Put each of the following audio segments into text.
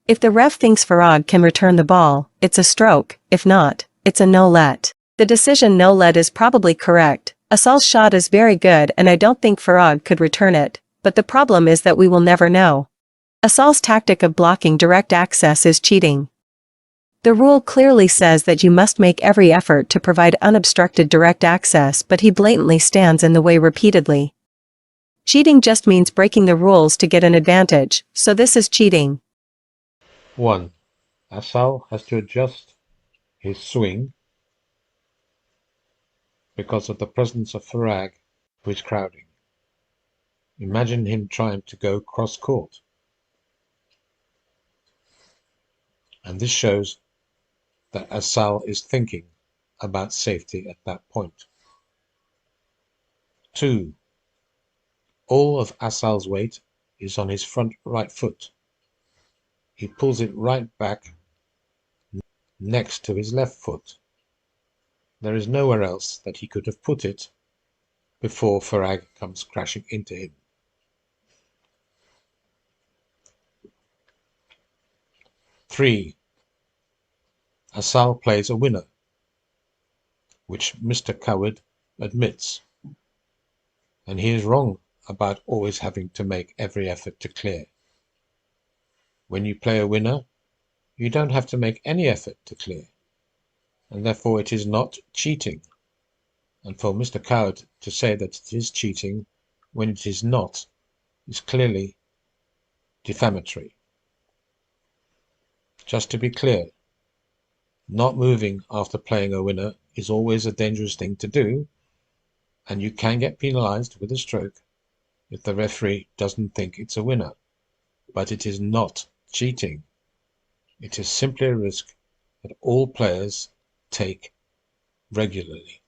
If the ref thinks Farag can return the ball, it's a stroke; if not, it's a no-let. The decision no-let is probably correct. Asal's shot is very good and I don't think Farag could return it, but the problem is that we will never know. Asal's tactic of blocking direct access is cheating. The rule clearly says that you must make every effort to provide unobstructed direct access, but he blatantly stands in the way repeatedly. Cheating just means breaking the rules to get an advantage, so this is cheating. 1. Asal has to adjust his swing because of the presence of Farag, who is crowding. Imagine him trying to go cross-court. And this shows that Asal is thinking about safety at that point. 2. All of Asal's weight is on his front right foot. He pulls it right back next to his left foot. There is nowhere else that he could have put it before Farag comes crashing into him. 3. Asal plays a winner, which Mr. Coward admits, and he is wrong about always having to make every effort to clear. When you play a winner, you don't have to make any effort to clear, and therefore it is not cheating. And for Mr. Coward to say that it is cheating when it is not is clearly defamatory. Just to be clear, not moving after playing a winner is always a dangerous thing to do, and you can get penalized with a stroke if the referee doesn't think it's a winner. But it is not cheating. It is simply a risk that all players take regularly.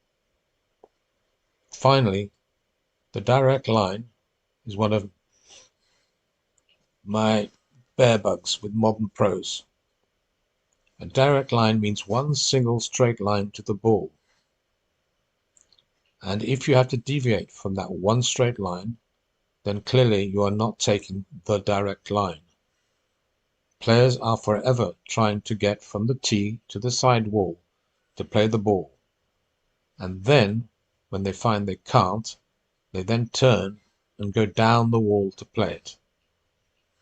Finally, the direct line is one of my bear bugs with modern pros. A direct line means one single straight line to the ball. And if you have to deviate from that one straight line, then clearly you are not taking the direct line. Players are forever trying to get from the tee to the side wall to play the ball. And then, when they find they can't, they then turn and go down the wall to play it.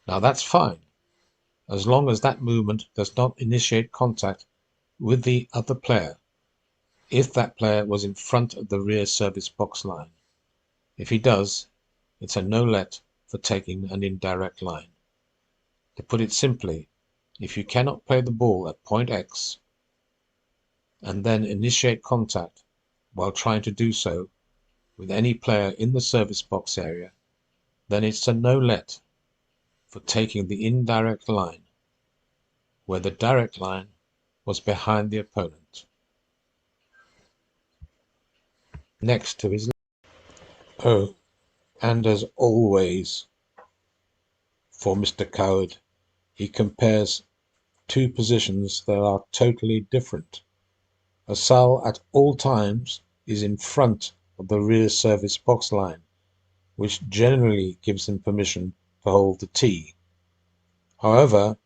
Now that's fine, as long as that movement does not initiate contact with the other player, if that player was in front of the rear service box line. If he does, it's a no-let for taking an indirect line. To put it simply, if you cannot play the ball at point X and then initiate contact while trying to do so with any player in the service box area, then it's a no-let for taking the indirect line, where the direct line was behind the opponent, next to his left. Oh, and as always, for Mr. Coward, he compares two positions that are totally different. Asal at all times is in front of the rear service box line, which generally gives him permission to hold the tee. However,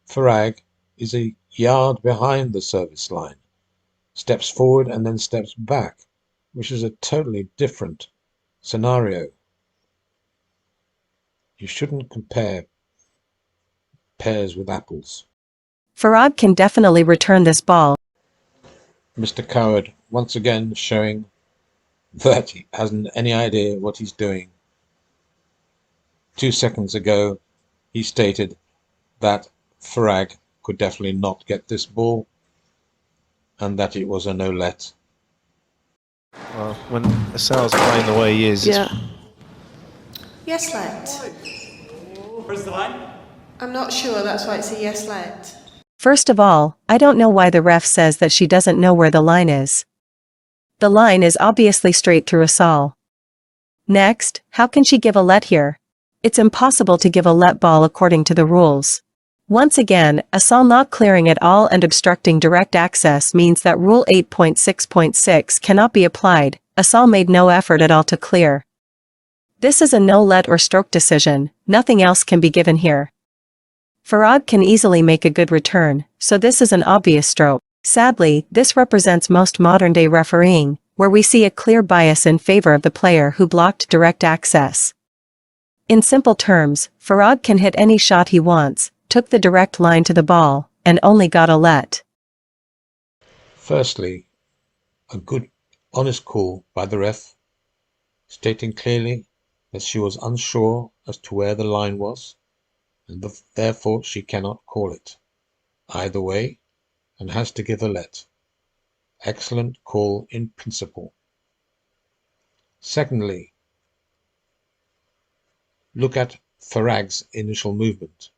Farag is a yard behind the service line, steps forward and then steps back, which is a totally different scenario. You shouldn't compare pears with apples. Farag can definitely return this ball. Mr. Coward once again showing that he hasn't any idea what he's doing. 2 seconds ago, he stated that Farag could definitely not get this ball and that it was a no-let. Well, when Asal's playing the way he is, Yes, let. Where's the line? I'm not sure, that's why it's a yes, let. First of all, I don't know why the ref says that she doesn't know where the line is. The line is obviously straight through Asal. Next, how can she give a let here? It's impossible to give a let ball according to the rules. Once again, Asal not clearing at all and obstructing direct access means that Rule 8.6.6 cannot be applied. Asal made no effort at all to clear. This is a no-let or stroke decision, nothing else can be given here. Farag can easily make a good return, so this is an obvious stroke. Sadly, this represents most modern-day refereeing, where we see a clear bias in favor of the player who blocked direct access. In simple terms, Farag can hit any shot he wants, took the direct line to the ball, and only got a let. Firstly, a good, honest call by the ref, stating clearly that she was unsure as to where the line was, and therefore she cannot call it either way and has to give a let. Excellent call in principle. Secondly, look at Farag's initial movement.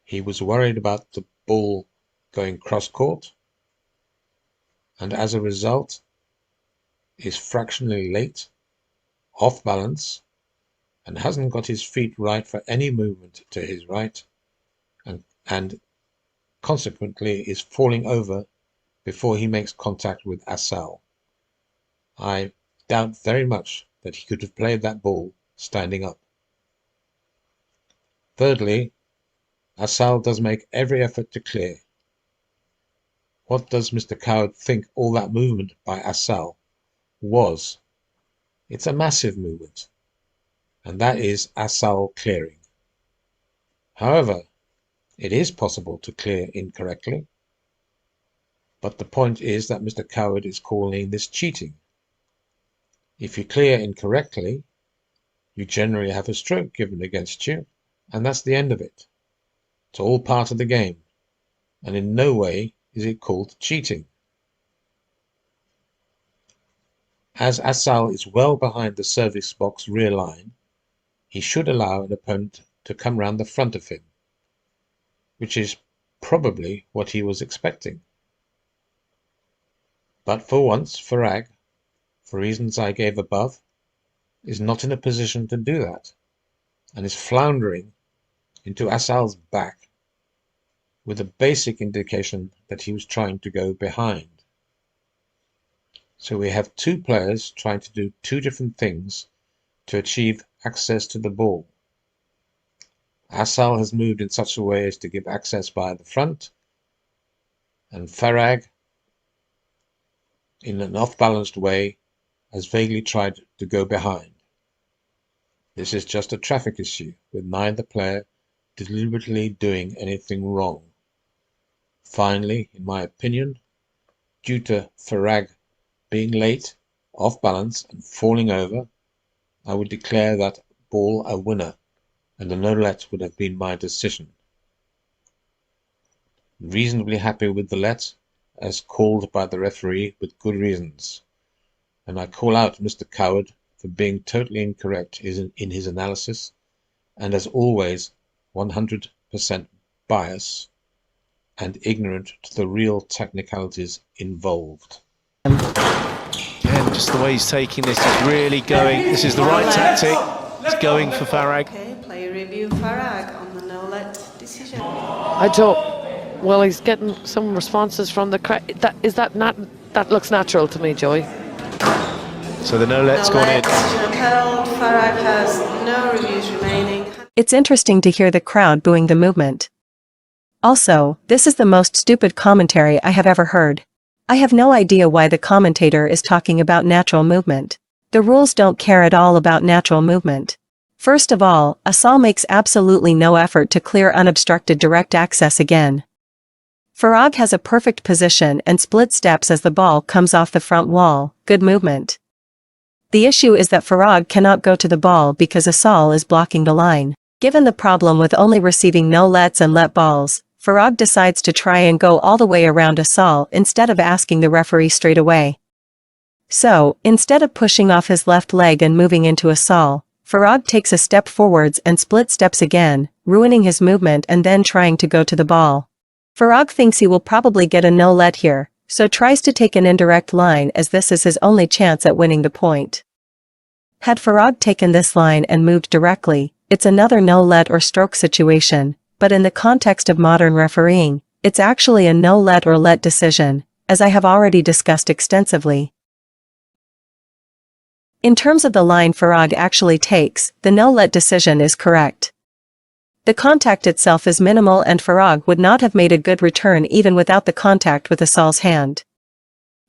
He was worried about the ball going cross-court, and as a result is fractionally late, off balance, and hasn't got his feet right for any movement to his right, and consequently is falling over before he makes contact with Assal. I doubt very much that he could have played that ball standing up. Thirdly, Assal does make every effort to clear. What does Mr. Coward think all that movement by Assal was? It's a massive movement, and that is Assal clearing. However, it is possible to clear incorrectly, but the point is that Mr. Coward is calling this cheating. If you clear incorrectly, you generally have a stroke given against you, and that's the end of it. It's all part of the game, and in no way is it called cheating. As Assal is well behind the service box rear line, he should allow an opponent to come round the front of him, which is probably what he was expecting. But for once, Farag, for reasons I gave above, is not in a position to do that, and is floundering into Assal's back with a basic indication that he was trying to go behind. So we have two players trying to do two different things to achieve access to the ball. Assal has moved in such a way as to give access by the front, and Farag, in an off-balanced way, has vaguely tried to go behind. This is just a traffic issue, with neither player deliberately doing anything wrong. Finally, in my opinion, due to Farag being late, off balance, and falling over, I would declare that ball a winner, and a no-let would have been my decision. Reasonably happy with the let, as called by the referee with good reasons, and I call out Mr. Coward for being totally incorrect in his analysis, and as always 100% bias and ignorant to the real technicalities involved. Again, just the way he's taking this is really going. This is the right tactic. He's going for Farag. Okay, play review Farag on the no-let decision. I don't. Well, he's getting some responses from the crowd. That looks natural to me, Joey. So the no-let's gone in. Decision upheld. Farag has no reviews remaining. It's interesting to hear the crowd booing the movement. Also, this is the most stupid commentary I have ever heard. I have no idea why the commentator is talking about natural movement. The rules don't care at all about natural movement. First of all, Assal makes absolutely no effort to clear unobstructed direct access again. Farag has a perfect position and split steps as the ball comes off the front wall. Good movement. The issue is that Farag cannot go to the ball because Assal is blocking the line. Given the problem with only receiving no-lets and let balls, Farag decides to try and go all the way around Assal instead of asking the referee straight away. So, instead of pushing off his left leg and moving into Assal, Farag takes a step forwards and split steps again, ruining his movement and then trying to go to the ball. Farag thinks he will probably get a no-let here, so tries to take an indirect line as this is his only chance at winning the point. Had Farag taken this line and moved directly, it's another no-let or stroke situation, but in the context of modern refereeing, it's actually a no-let or let decision, as I have already discussed extensively. In terms of the line Farag actually takes, the no-let decision is correct. The contact itself is minimal and Farag would not have made a good return even without the contact with Asal's hand.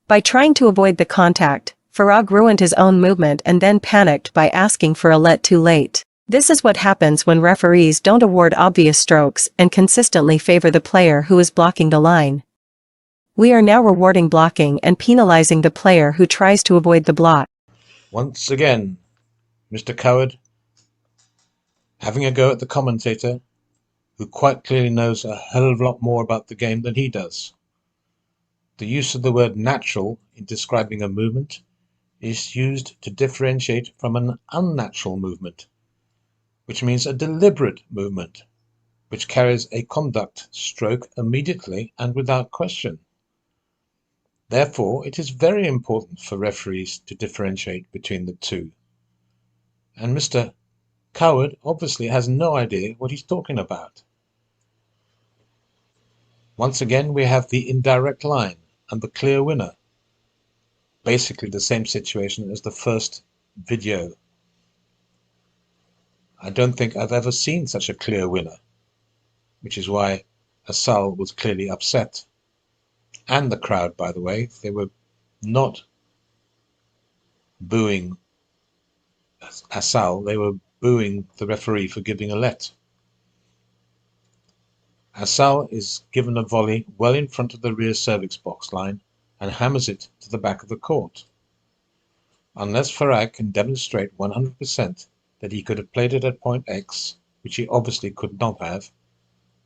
By trying to avoid the contact, Farag ruined his own movement and then panicked by asking for a let too late. This is what happens when referees don't award obvious strokes and consistently favor the player who is blocking the line. We are now rewarding blocking and penalizing the player who tries to avoid the block. Once again, Mr. Coward having a go at the commentator, who quite clearly knows a hell of a lot more about the game than he does. The use of the word natural in describing a movement is used to differentiate from an unnatural movement, which means a deliberate movement, which carries a conduct stroke immediately and without question. Therefore, it is very important for referees to differentiate between the two. And Mr. Coward obviously has no idea what he's talking about. Once again, we have the indirect line and the clear winner. Basically the same situation as the first video. I don't think I've ever seen such a clear winner, which is why Asal was clearly upset. And the crowd, by the way, they were not booing Asal, they were booing the referee for giving a let. Asal is given a volley well in front of the rear cervix box line and hammers it to the back of the court. Unless Farag can demonstrate 100% that he could have played it at point X, which he obviously could not have,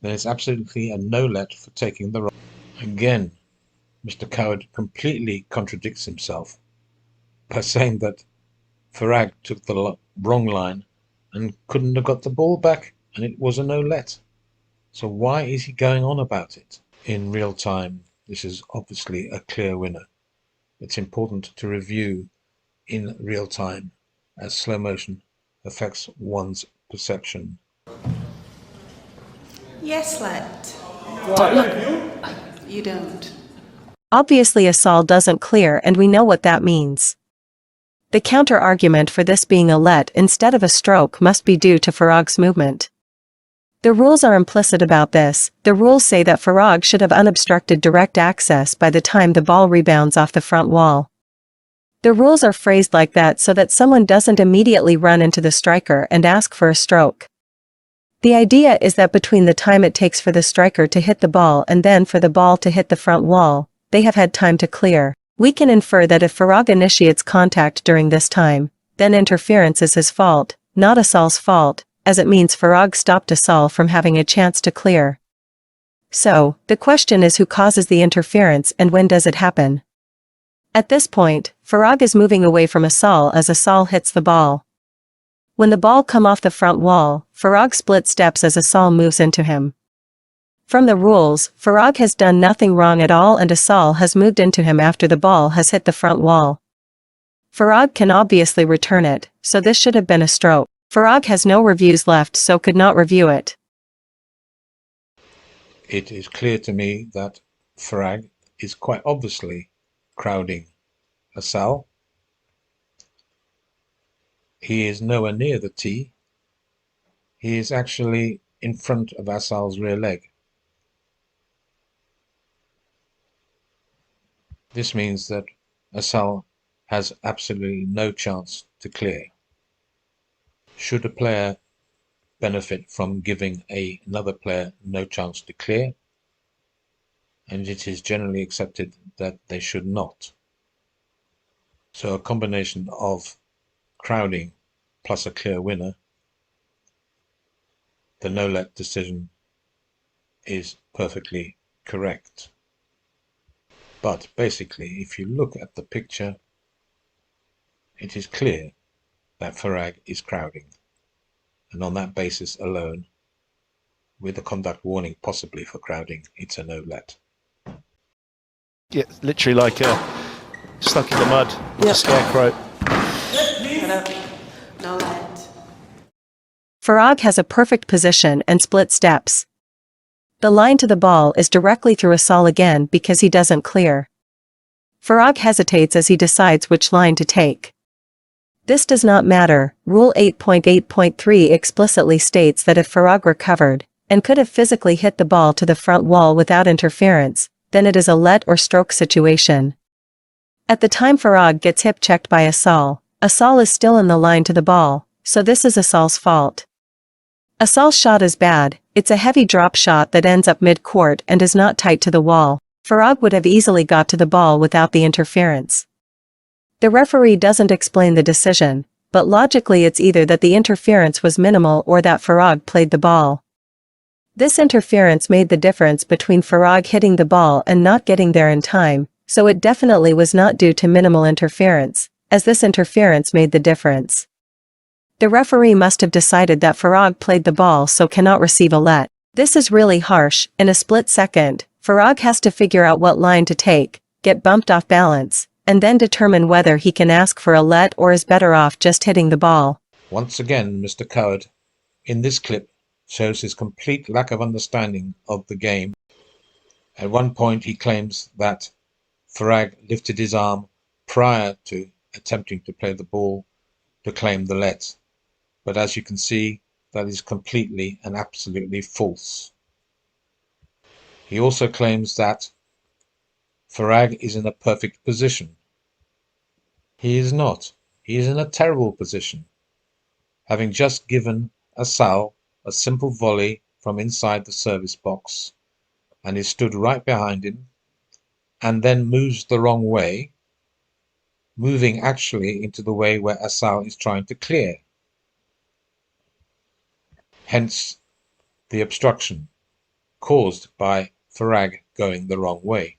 then it's absolutely a no-let for taking the wrong. Again, Mr. Coward completely contradicts himself by saying that Farag took the wrong line and couldn't have got the ball back, and it was a no-let. So why is he going on about it? In real time, this is obviously a clear winner. It's important to review in real time, as slow motion affects one's perception. Yes, let. But look, You don't. Obviously Asal doesn't clear and we know what that means. The counter-argument for this being a let instead of a stroke must be due to Farag's movement. The rules are implicit about this. The rules say that Farag should have unobstructed direct access by the time the ball rebounds off the front wall. The rules are phrased like that so that someone doesn't immediately run into the striker and ask for a stroke. The idea is that between the time it takes for the striker to hit the ball and then for the ball to hit the front wall, they have had time to clear. We can infer that if Farag initiates contact during this time, then interference is his fault, not Asal's fault, as it means Farag stopped Asal from having a chance to clear. So, the question is who causes the interference and when does it happen? At this point, Farag is moving away from Asal as Asal hits the ball. When the ball come off the front wall, Farag split steps as Asal moves into him. From the rules, Farag has done nothing wrong at all and Asal has moved into him after the ball has hit the front wall. Farag can obviously return it, so this should have been a stroke. Farag has no reviews left so could not review it. It is clear to me that Farag is quite obviously crowding Asal. He is nowhere near the tee. He is actually in front of Asal's rear leg. This means that Asal has absolutely no chance to clear. Should a player benefit from giving another player no chance to clear? And it is generally accepted that they should not. So a combination of crowding plus a clear winner, the no-let decision is perfectly correct. But basically, if you look at the picture, it is clear that Farag is crowding. And on that basis alone, with a conduct warning possibly for crowding, it's a no-let. Yeah, literally like stuck in the mud, a scarecrow. No let. Farag has a perfect position and split steps. The line to the ball is directly through Asal again because he doesn't clear. Farag hesitates as he decides which line to take. This does not matter. Rule 8.8.3 explicitly states that if Farag recovered, and could have physically hit the ball to the front wall without interference, then it is a let or stroke situation. At the time Farag gets hip checked by Asal, Asal is still in the line to the ball, so this is Asal's fault. Asal's shot is bad, it's a heavy drop shot that ends up mid-court and is not tight to the wall. Farag would have easily got to the ball without the interference. The referee doesn't explain the decision, but logically it's either that the interference was minimal or that Farag played the ball. This interference made the difference between Farag hitting the ball and not getting there in time, so it definitely was not due to minimal interference, as this interference made the difference. The referee must have decided that Farag played the ball so cannot receive a let. This is really harsh. In a split second, Farag has to figure out what line to take, get bumped off balance, and then determine whether he can ask for a let or is better off just hitting the ball. Once again, Mr. Coward, in this clip, shows his complete lack of understanding of the game. At one point he claims that Farag lifted his arm prior to attempting to play the ball to claim the let. But as you can see, that is completely and absolutely false. He also claims that Farag is in a perfect position. He is not. He is in a terrible position, having just given Asal a simple volley from inside the service box, and he stood right behind him and then moves the wrong way, moving actually into the way where Asal is trying to clear. Hence the obstruction caused by Farag going the wrong way.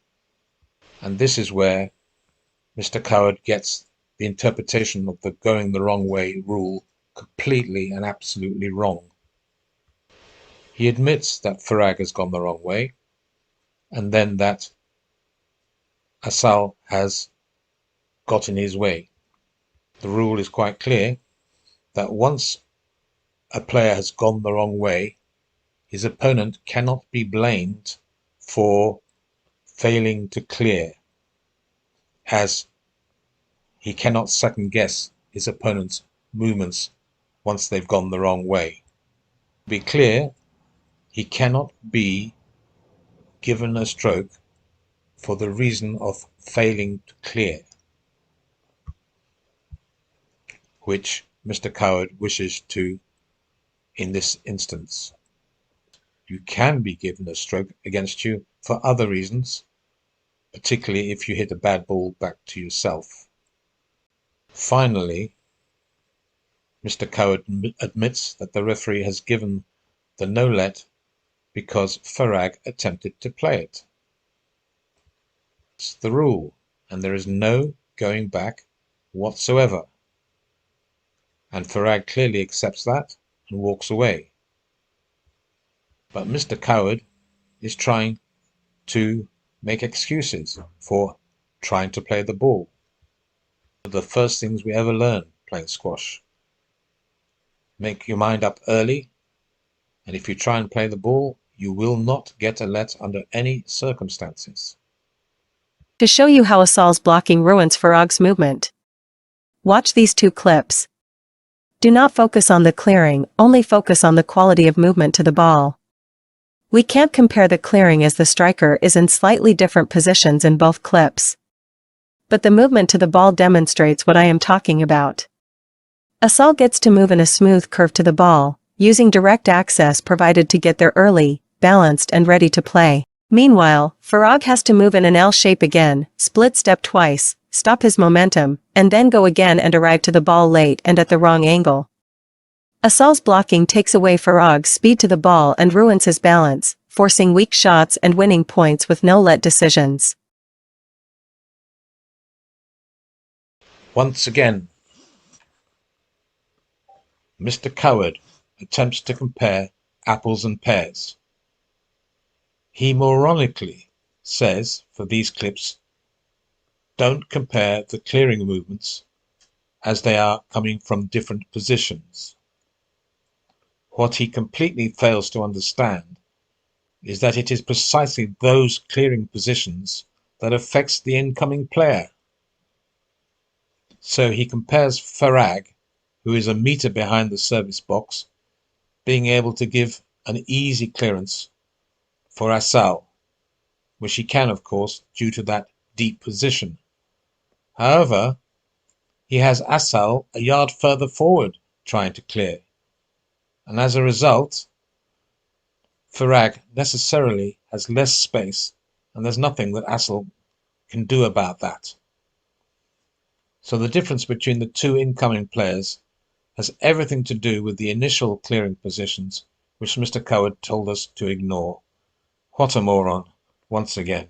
And this is where Mr. Coward gets the interpretation of the going the wrong way rule completely and absolutely wrong. He admits that Farag has gone the wrong way, and then that Asal has got in his way. The rule is quite clear that once a player has gone the wrong way, his opponent cannot be blamed for failing to clear, as he cannot second guess his opponent's movements once they've gone the wrong way. To be clear, he cannot be given a stroke for the reason of failing to clear, which Mr. Coward wishes to in this instance. You can be given a stroke against you for other reasons, particularly if you hit a bad ball back to yourself. Finally, Mr. Coward admits that the referee has given the no-let because Farag attempted to play it. It's the rule, and there is no going back whatsoever. And Farag clearly accepts that and walks away. But Mr. Coward is trying to make excuses for trying to play the ball. The first things we ever learn playing squash. Make your mind up early, and if you try and play the ball, you will not get a let under any circumstances. To show you how Asal's blocking ruins Farag's movement, watch these two clips. Do not focus on the clearing, only focus on the quality of movement to the ball. We can't compare the clearing as the striker is in slightly different positions in both clips. But the movement to the ball demonstrates what I am talking about. Asal gets to move in a smooth curve to the ball, using direct access provided to get there early, balanced and ready to play. Meanwhile, Farag has to move in an L shape again, split step twice, stop his momentum, and then go again and arrive to the ball late and at the wrong angle. Asal's blocking takes away Farag's speed to the ball and ruins his balance, forcing weak shots and winning points with no-let decisions. Once again, Mr. Coward attempts to compare apples and pears. He moronically says for these clips, don't compare the clearing movements as they are coming from different positions. What he completely fails to understand is that it is precisely those clearing positions that affects the incoming player. So he compares Farag, who is a metre behind the service box, being able to give an easy clearance for Assal, which he can, of course, due to that deep position. However, he has Assal a yard further forward trying to clear, and as a result, Farag necessarily has less space, and there's nothing that Assal can do about that. So the difference between the two incoming players has everything to do with the initial clearing positions, which Mr. Coward told us to ignore. What a moron, once again.